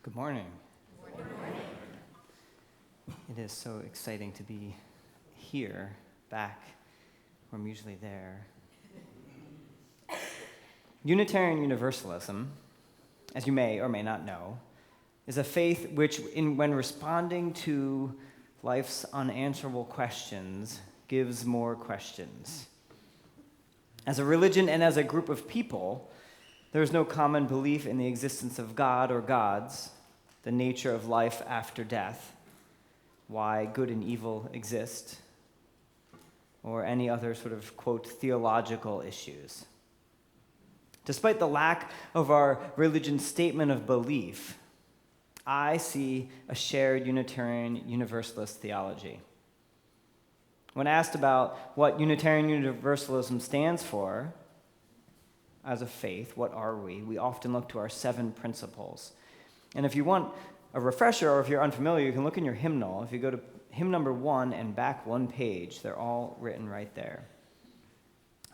Good morning. Good morning. It is so exciting to be here, back where I'm usually there. Unitarian Universalism, as you may or may not know, is a faith which, when responding to life's unanswerable questions, gives more questions. As a religion and as a group of people, there is no common belief in the existence of God or gods, the nature of life after death, why good and evil exist, or any other sort of, quote, theological issues. Despite the lack of our religion's statement of belief, I see a shared Unitarian Universalist theology. When asked about what Unitarian Universalism stands for, as a faith, what are we? We often look to our 7 principles. And if you want a refresher, or if you're unfamiliar, you can look in your hymnal. If you go to hymn number 1 and back 1 page, they're all written right there.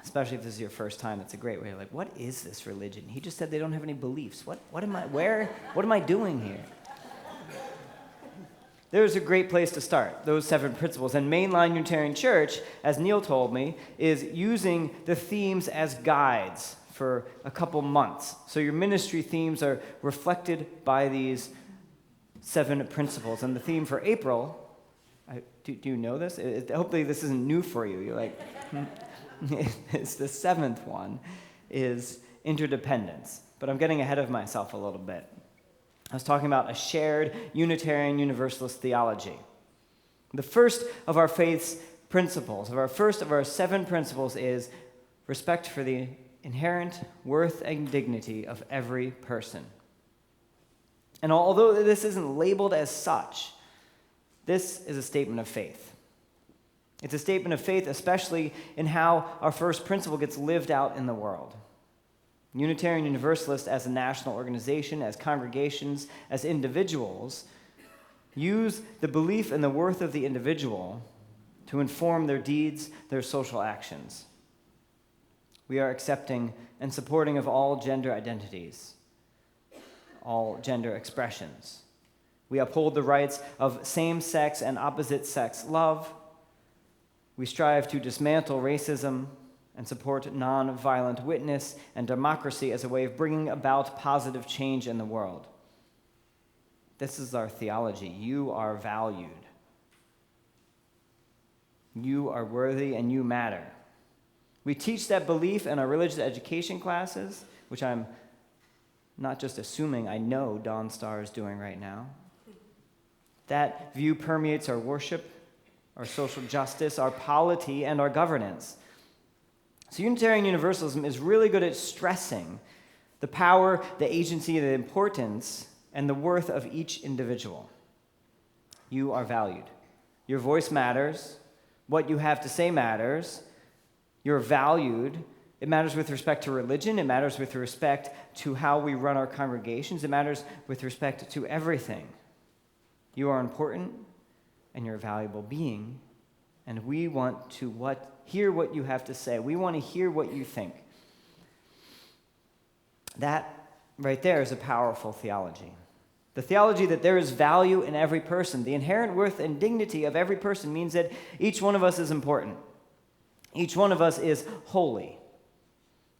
Especially if this is your first time, that's a great way. Like, what is this religion? He just said they don't have any beliefs. What am I doing here? There's a great place to start, those 7 principles. And Mainline Unitarian Church, as Neil told me, is using the themes as guides for a couple months. So your ministry themes are reflected by these 7 principles. And the theme for April, do you know this? Hopefully this isn't new for you. You're like, it's the 7th one, is interdependence. But I'm getting ahead of myself a little bit. I was talking about a shared Unitarian Universalist theology. The first of our faith's principles, first of our 7 principles, is respect for the inherent worth and dignity of every person. And although this isn't labeled as such, this is a statement of faith. It's a statement of faith, especially in how our first principle gets lived out in the world. Unitarian Universalists, as a national organization, as congregations, as individuals, use the belief in the worth of the individual to inform their deeds, their social actions. We are accepting and supporting of all gender identities, all gender expressions. We uphold the rights of same-sex and opposite-sex love. We strive to dismantle racism and support non-violent witness and democracy as a way of bringing about positive change in the world. This is our theology. You are valued. You are worthy and you matter. We teach that belief in our religious education classes, which I'm not just assuming, I know Dawn Star is doing right now. That view permeates our worship, our social justice, our polity, and our governance. So Unitarian Universalism is really good at stressing the power, the agency, the importance, and the worth of each individual. You are valued. Your voice matters. What you have to say matters. You're valued. It matters with respect to religion. It matters with respect to how we run our congregations. It matters with respect to everything. You are important, and you're a valuable being, and we want to hear what you have to say. We want to hear what you think. That right there is a powerful theology. The theology that there is value in every person. The inherent worth and dignity of every person means that each one of us is important. Each one of us is holy.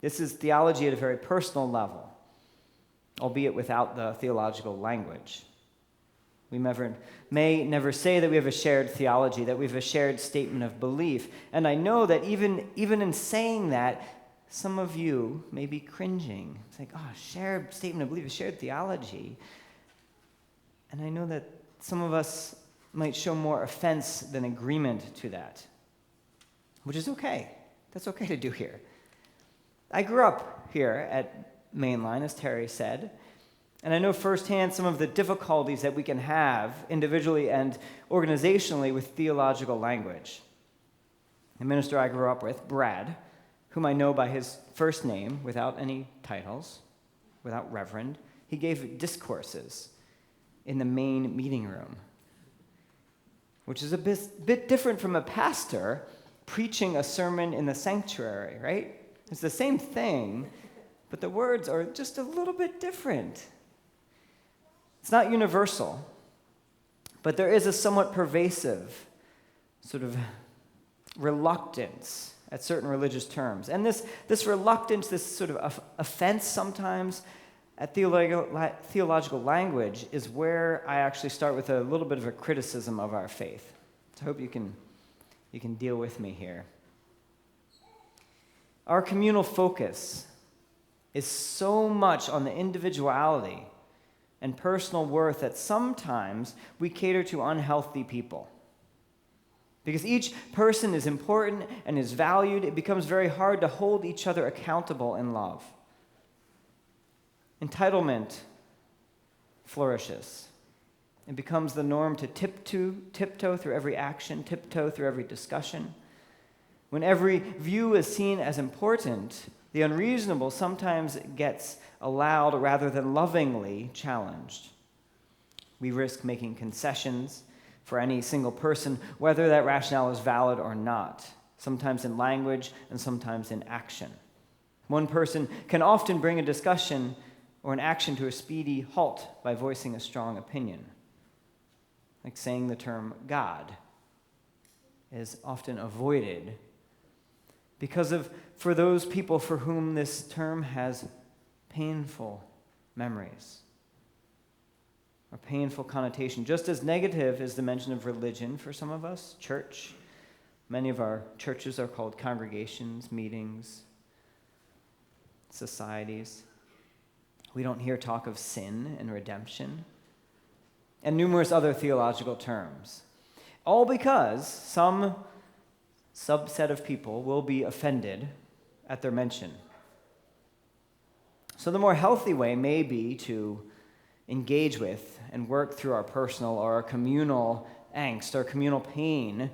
This is theology at a very personal level, albeit without the theological language. We may never say that we have a shared theology, that we have a shared statement of belief. And I know that even in saying that, some of you may be cringing. It's like, shared statement of belief, a shared theology. And I know that some of us might show more offense than agreement to that, which is okay. That's okay to do here. I grew up here at Mainline, as Terry said, and I know firsthand some of the difficulties that we can have individually and organizationally with theological language. The minister I grew up with, Brad, whom I know by his first name without any titles, without reverend, he gave discourses in the main meeting room, which is a bit different from a pastor preaching a sermon in the sanctuary, right? It's the same thing, but the words are just a little bit different. It's not universal, but there is a somewhat pervasive sort of reluctance at certain religious terms. And this reluctance, this sort of offense sometimes at theological language is where I actually start with a little bit of a criticism of our faith. So I hope you can deal with me here. Our communal focus is so much on the individuality and personal worth that sometimes we cater to unhealthy people. Because each person is important and is valued, it becomes very hard to hold each other accountable in love. Entitlement flourishes. It becomes the norm to tiptoe through every action, tiptoe through every discussion. When every view is seen as important, the unreasonable sometimes gets allowed rather than lovingly challenged. We risk making concessions for any single person, whether that rationale is valid or not, sometimes in language and sometimes in action. One person can often bring a discussion or an action to a speedy halt by voicing a strong opinion. Like saying the term God is often avoided for those people for whom this term has painful memories or painful connotation. Just as negative is the mention of religion for some of us, church. Many of our churches are called congregations, meetings, societies. We don't hear talk of sin and redemption, and numerous other theological terms. All because some subset of people will be offended at their mention. So the more healthy way may be to engage with and work through our personal or our communal angst, our communal pain,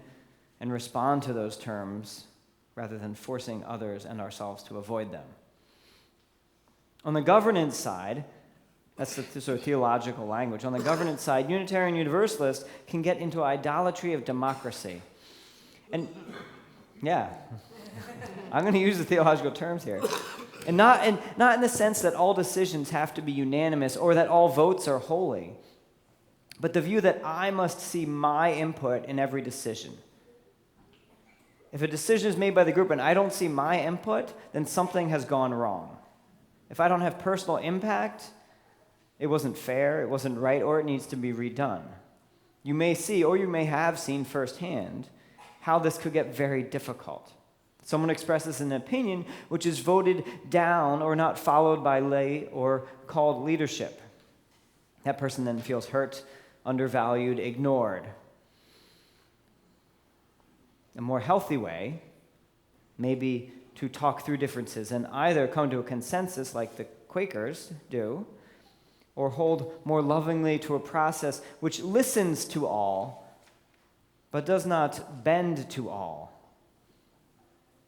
and respond to those terms rather than forcing others and ourselves to avoid them. On the governance side, that's the sort of theological language. On the governance side, Unitarian Universalists can get into idolatry of democracy. And yeah, I'm going to use the theological terms here. And not in the sense that all decisions have to be unanimous or that all votes are holy, but the view that I must see my input in every decision. If a decision is made by the group and I don't see my input, then something has gone wrong. If I don't have personal impact, it wasn't fair, it wasn't right, or it needs to be redone. You may see, or you may have seen firsthand, how this could get very difficult. Someone expresses an opinion which is voted down or not followed by lay or called leadership. That person then feels hurt, undervalued, ignored. A more healthy way may be to talk through differences and either come to a consensus like the Quakers do, or hold more lovingly to a process which listens to all, but does not bend to all.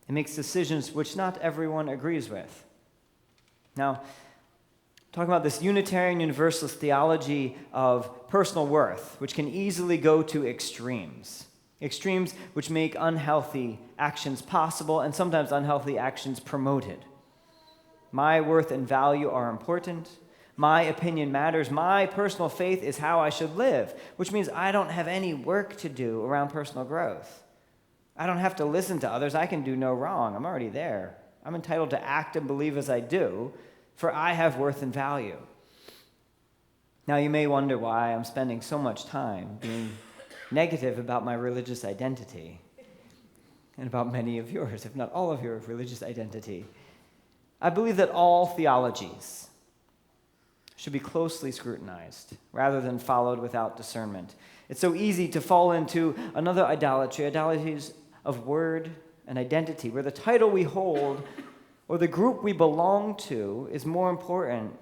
It makes decisions which not everyone agrees with. Now, talking about this Unitarian Universalist theology of personal worth, which can easily go to extremes. Extremes which make unhealthy actions possible and sometimes unhealthy actions promoted. My worth and value are important. My opinion matters. My personal faith is how I should live, which means I don't have any work to do around personal growth. I don't have to listen to others. I can do no wrong. I'm already there. I'm entitled to act and believe as I do, for I have worth and value. Now, you may wonder why I'm spending so much time being negative about my religious identity, and about many of yours, if not all of your religious identity. I believe that all theologies should be closely scrutinized rather than followed without discernment. It's so easy to fall into another idolatries of word and identity, where the title we hold or the group we belong to is more important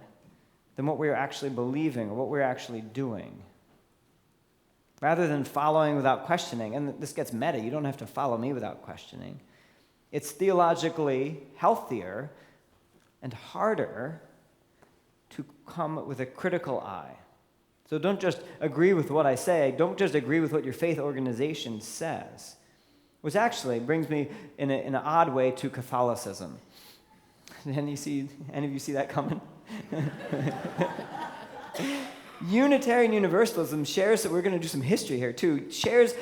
than what we're actually believing or what we're actually doing. Rather than following without questioning, and this gets meta, you don't have to follow me without questioning. It's theologically healthier and harder to come with a critical eye. So don't just agree with what I say. Don't just agree with what your faith organization says. Which actually brings me in an odd way to Catholicism. Any of you see that coming? Unitarian Universalism shares, we're going to do some history here too, shares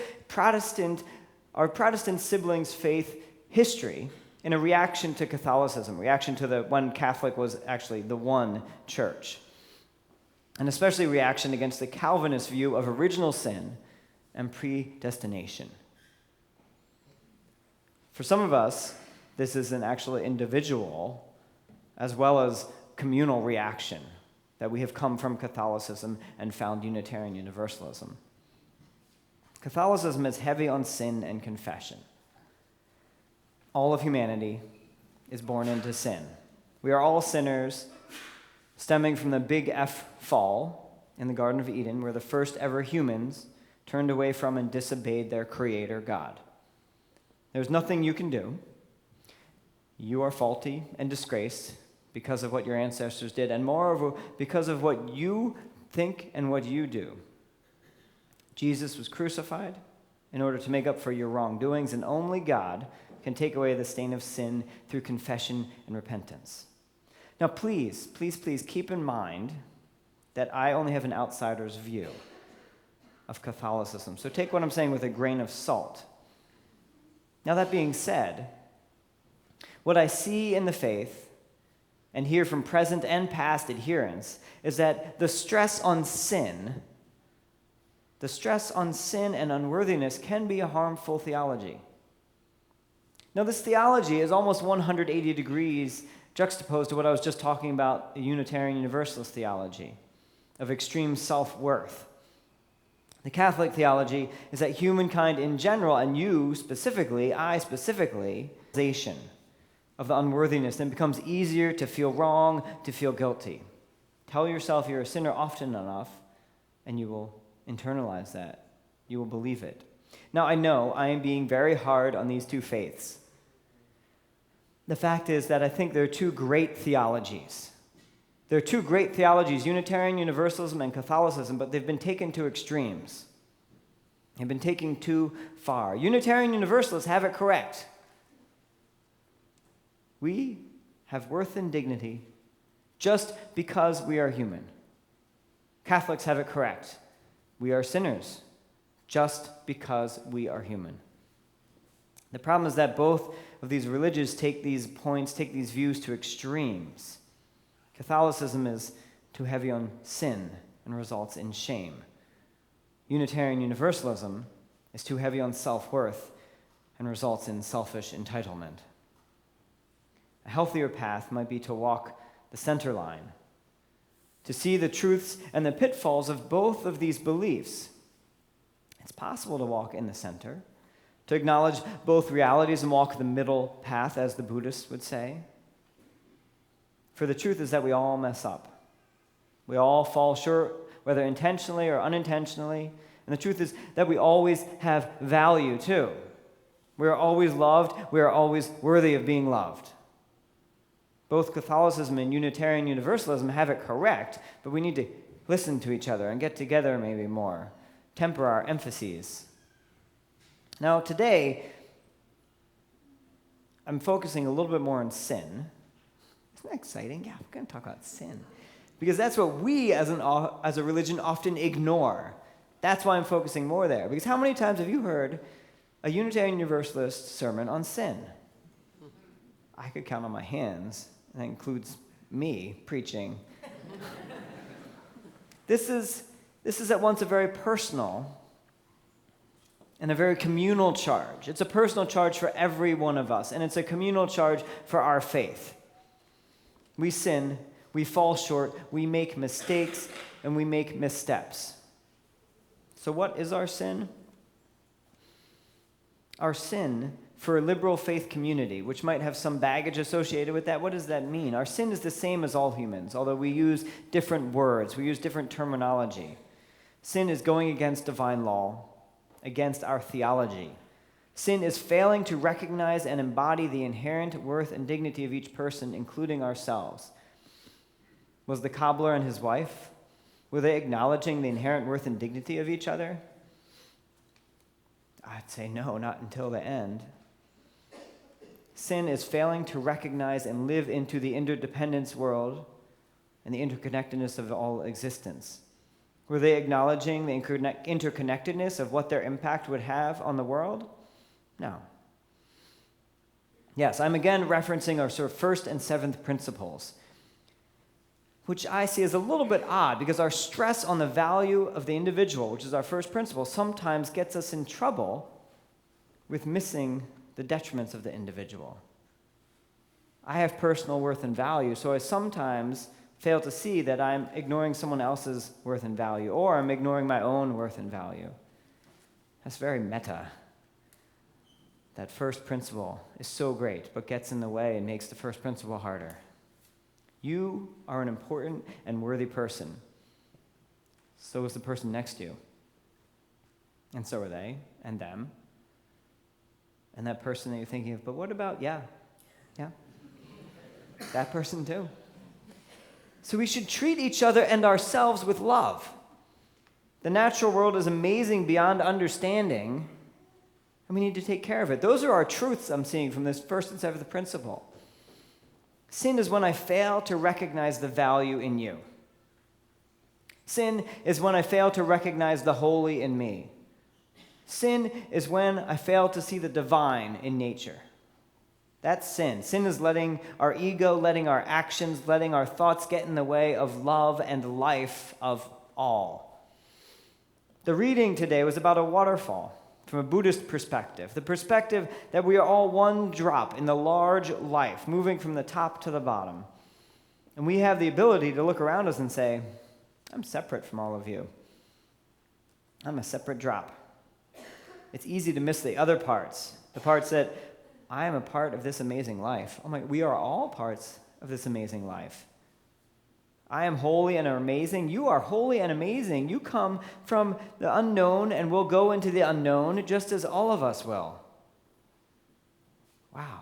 our Protestant siblings' faith history in a reaction to Catholicism, reaction to the when Catholic was actually the one church, and especially reaction against the Calvinist view of original sin and predestination. For some of us, this is an actually individual as well as communal reaction that we have come from Catholicism and found Unitarian Universalism. Catholicism is heavy on sin and confession. All of humanity is born into sin. We are all sinners, stemming from the big F fall in the Garden of Eden, where the first ever humans turned away from and disobeyed their Creator God. There's nothing you can do. You are faulty and disgraced because of what your ancestors did, and moreover, because of what you think and what you do. Jesus was crucified in order to make up for your wrongdoings, and only God can take away the stain of sin through confession and repentance. Now, please keep in mind that I only have an outsider's view of Catholicism. So take what I'm saying with a grain of salt. Now, that being said, what I see in the faith and hear from present and past adherents is that the stress on sin and unworthiness can be a harmful theology. Now, this theology is almost 180 degrees juxtaposed to what I was just talking about, the Unitarian Universalist theology of extreme self-worth. The Catholic theology is that humankind in general, and you specifically, I specifically, of the unworthiness, then becomes easier to feel wrong, to feel guilty. Tell yourself you're a sinner often enough, and you will internalize that. You will believe it. Now, I know I am being very hard on these two faiths. The fact is that I think there are two great theologies. There are two great theologies, Unitarian Universalism and Catholicism, but they've been taken to extremes. They've been taken too far. Unitarian Universalists have it correct. We have worth and dignity just because we are human. Catholics have it correct. We are sinners just because we are human. The problem is that both of these religions take these views to extremes. Catholicism is too heavy on sin and results in shame. Unitarian Universalism is too heavy on self-worth and results in selfish entitlement. A healthier path might be to walk the center line, to see the truths and the pitfalls of both of these beliefs. It's possible to walk in the center, to acknowledge both realities and walk the middle path, as the Buddhists would say. For the truth is that we all mess up. We all fall short, whether intentionally or unintentionally. And the truth is that we always have value, too. We are always loved. We are always worthy of being loved. Both Catholicism and Unitarian Universalism have it correct, but we need to listen to each other and get together maybe more, temper our emphases. Now, today, I'm focusing a little bit more on sin. Isn't that exciting? Yeah, we're going to talk about sin. Because that's what we as a religion often ignore. That's why I'm focusing more there. Because how many times have you heard a Unitarian Universalist sermon on sin? I could count on my hands. That includes me preaching. This is at once a very personal and a very communal charge. It's a personal charge for every one of us, and it's a communal charge for our faith. We sin, we fall short, we make mistakes, and we make missteps. So what is our sin? Our sin, for a liberal faith community, which might have some baggage associated with that, what does that mean? Our sin is the same as all humans, although we use different words, we use different terminology. Sin is going against divine law, against our theology. Sin is failing to recognize and embody the inherent worth and dignity of each person, including ourselves. Was the cobbler and his wife, were they acknowledging the inherent worth and dignity of each other? I'd say no, not until the end. Sin is failing to recognize and live into the interdependence world and the interconnectedness of all existence. Were they acknowledging the interconnectedness of what their impact would have on the world? No. Yes, I'm again referencing our sort of first and seventh principles, which I see as a little bit odd because our stress on the value of the individual, which is our first principle, sometimes gets us in trouble with missing the detriments of the individual. I have personal worth and value, so I sometimes fail to see that I'm ignoring someone else's worth and value, or I'm ignoring my own worth and value. That's very meta. That first principle is so great, but gets in the way and makes the first principle harder. You are an important and worthy person. So is the person next to you. And so are they, and them. And that person that you're thinking of, but what about, yeah, that person too. So we should treat each other and ourselves with love. The natural world is amazing beyond understanding, and we need to take care of it. Those are our truths I'm seeing from this first and seventh principle. Sin is when I fail to recognize the value in you. Sin is when I fail to recognize the holy in me. Sin is when I fail to see the divine in nature. That's sin. Sin is letting our ego, letting our actions, letting our thoughts get in the way of love and life of all. The reading today was about a waterfall from a Buddhist perspective, the perspective that we are all one drop in the large life, moving from the top to the bottom. And we have the ability to look around us and say, I'm separate from all of you. I'm a separate drop. It's easy to miss the other parts, the parts that I am a part of this amazing life. Oh my, we are all parts of this amazing life. I am holy and amazing. You are holy and amazing. You come from the unknown and will go into the unknown just as all of us will. Wow.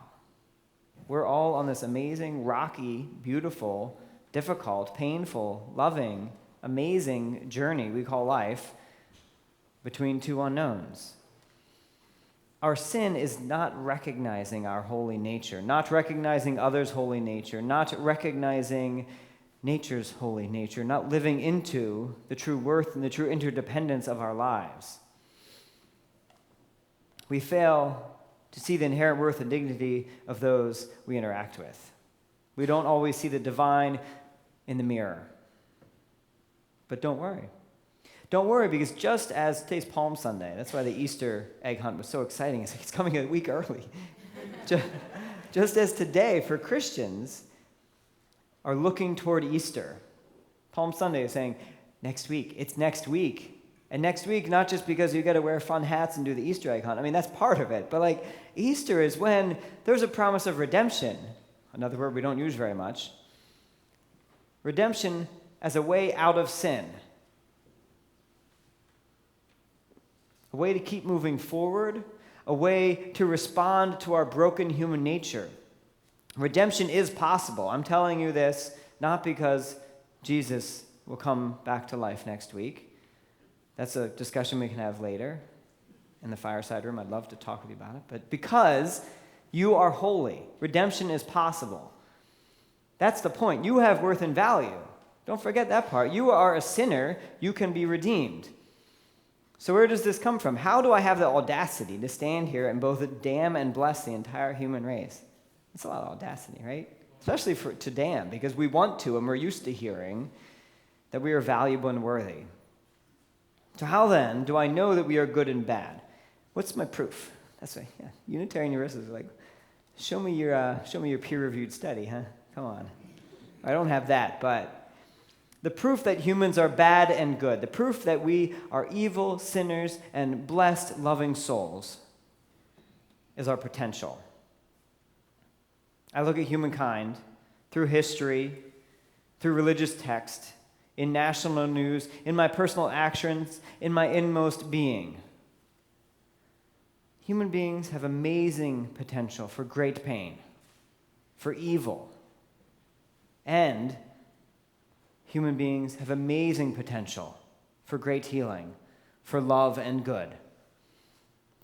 We're all on this amazing, rocky, beautiful, difficult, painful, loving, amazing journey we call life between two unknowns. Our sin is not recognizing our holy nature, not recognizing others' holy nature, not recognizing nature's holy nature, not living into the true worth and the true interdependence of our lives. We fail to see the inherent worth and dignity of those we interact with. We don't always see the divine in the mirror. But don't worry. Don't worry, because just as today's Palm Sunday, that's why the Easter egg hunt was so exciting. It's coming a week early. Just as today, for Christians, are looking toward Easter. Palm Sunday is saying, next week, it's next week. And next week, not just because you got to wear fun hats and do the Easter egg hunt. I mean, that's part of it. But Easter is when there's a promise of redemption. Another word we don't use very much. Redemption as a way out of sin. A way to keep moving forward, a way to respond to our broken human nature. Redemption is possible. I'm telling you this not because Jesus will come back to life next week. That's a discussion we can have later in the fireside room. I'd love to talk with you about it. But because you are holy, redemption is possible. That's the point. You have worth and value. Don't forget that part. You are a sinner. You can be redeemed. So where does this come from? How do I have the audacity to stand here and both damn and bless the entire human race? It's a lot of audacity, right? Especially to damn, because we want to and we're used to hearing that we are valuable and worthy. So how then do I know that we are good and bad? What's my proof? That's right. Yeah. Unitarian Universalists are like, show me your peer-reviewed study, huh? Come on. I don't have that, but the proof that humans are bad and good, the proof that we are evil, sinners, and blessed, loving souls is our potential. I look at humankind through history, through religious text, in national news, in my personal actions, in my inmost being. Human beings have amazing potential for great pain, for evil, and human beings have amazing potential for great healing, for love and good.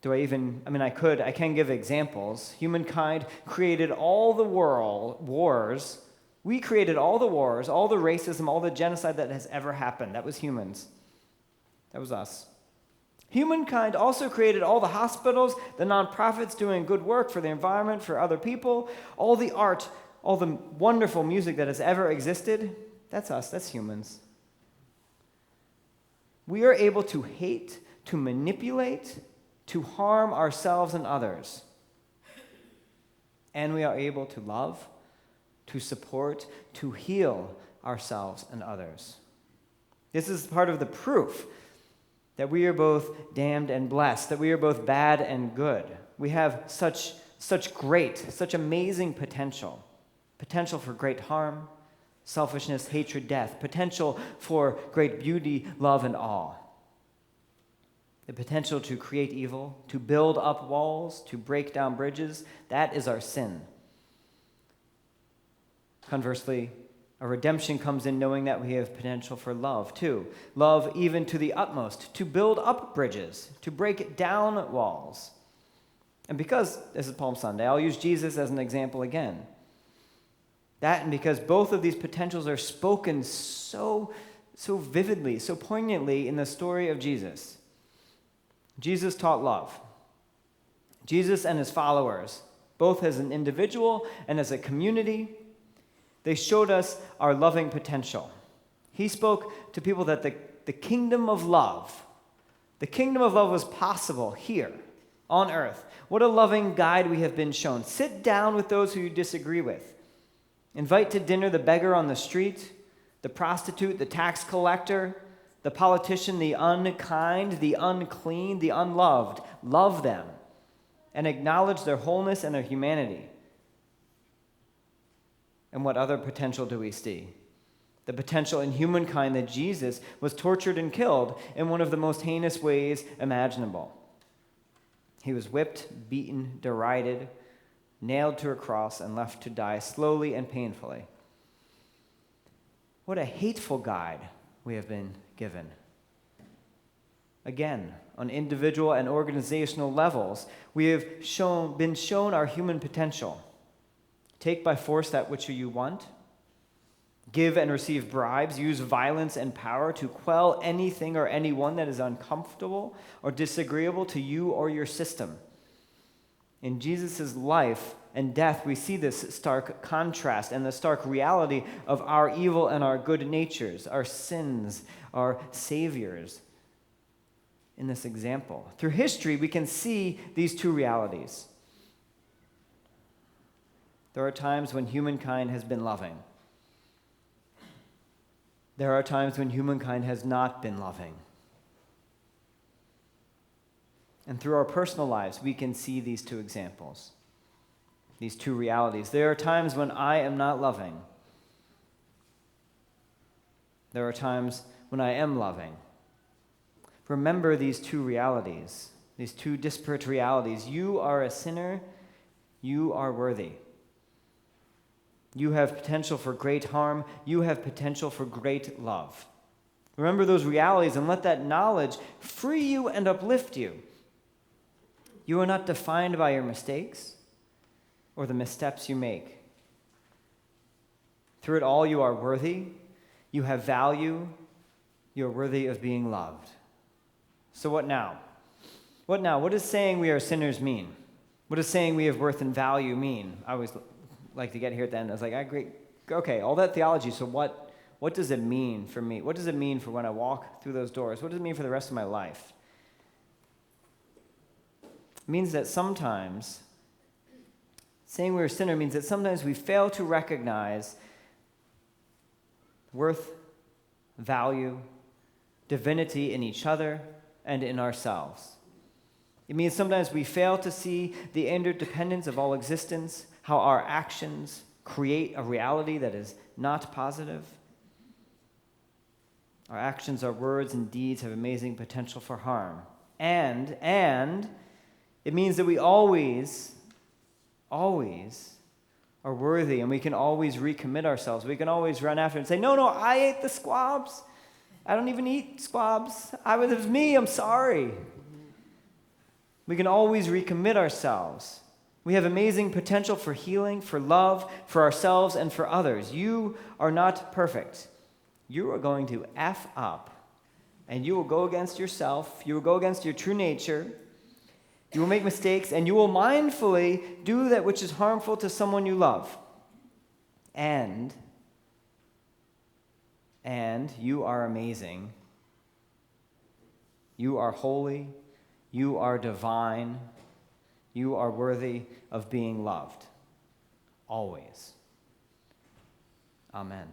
I can give examples. Humankind created all the wars. We created all the wars, all the racism, all the genocide that has ever happened. That was humans. That was us. Humankind also created all the hospitals, the nonprofits doing good work for the environment, for other people, all the art, all the wonderful music that has ever existed. That's us, that's humans. We are able to hate, to manipulate, to harm ourselves and others. And we are able to love, to support, to heal ourselves and others. This is part of the proof that we are both damned and blessed, that we are both bad and good. We have such amazing potential for great harm, selfishness, hatred, death, potential for great beauty, love, and awe. The potential to create evil, to build up walls, to break down bridges, that is our sin. Conversely, our redemption comes in knowing that we have potential for love, too. Love even to the utmost, to build up bridges, to break down walls. And because this is Palm Sunday, I'll use Jesus as an example again. That and because both of these potentials are spoken so vividly, so poignantly in the story of Jesus. Jesus taught love. Jesus and his followers, both as an individual and as a community, they showed us our loving potential. He spoke to people that the kingdom of love was possible here on earth. What a loving guide we have been shown. Sit down with those who you disagree with. Invite to dinner the beggar on the street, the prostitute, the tax collector, the politician, the unkind, the unclean, the unloved. Love them and acknowledge their wholeness and their humanity. And what other potential do we see? The potential in humankind that Jesus was tortured and killed in one of the most heinous ways imaginable. He was whipped, beaten, derided, nailed to a cross, and left to die slowly and painfully. What a hateful guide we have been given. Again, on individual and organizational levels, we have been shown our human potential. Take by force that which you want. Give and receive bribes. Use violence and power to quell anything or anyone that is uncomfortable or disagreeable to you or your system. In Jesus' life and death, we see this stark contrast and the stark reality of our evil and our good natures, our sins, our saviors in this example. Through history, we can see these two realities. There are times when humankind has been loving. There are times when humankind has not been loving. And through our personal lives, we can see these two examples, these two realities. There are times when I am not loving. There are times when I am loving. Remember these two realities, these two disparate realities. You are a sinner. You are worthy. You have potential for great harm. You have potential for great love. Remember those realities and let that knowledge free you and uplift you. You are not defined by your mistakes or the missteps you make. Through it all, you are worthy. You have value. You are worthy of being loved. So what now? What now? What does saying we are sinners mean? What does saying we have worth and value mean? I always like to get here at the end. I was like, I agree. Okay, all that theology, so what does it mean for me? What does it mean for when I walk through those doors? What does it mean for the rest of my life? It means that sometimes, saying we're a sinner means that sometimes we fail to recognize worth, value, divinity in each other and in ourselves. It means sometimes we fail to see the interdependence of all existence, how our actions create a reality that is not positive. Our actions, our words, and deeds have amazing potential for harm. And it means that we always are worthy, and we can always recommit ourselves. We can always run after and say, no, I ate the squabs. I don't even eat squabs. It was me, I'm sorry. We can always recommit ourselves. We have amazing potential for healing, for love, for ourselves, and for others. You are not perfect. You are going to F up and you will go against yourself. You will go against your true nature. You will make mistakes, and you will mindfully do that which is harmful to someone you love. And you are amazing. You are holy. You are divine. You are worthy of being loved. Always. Amen.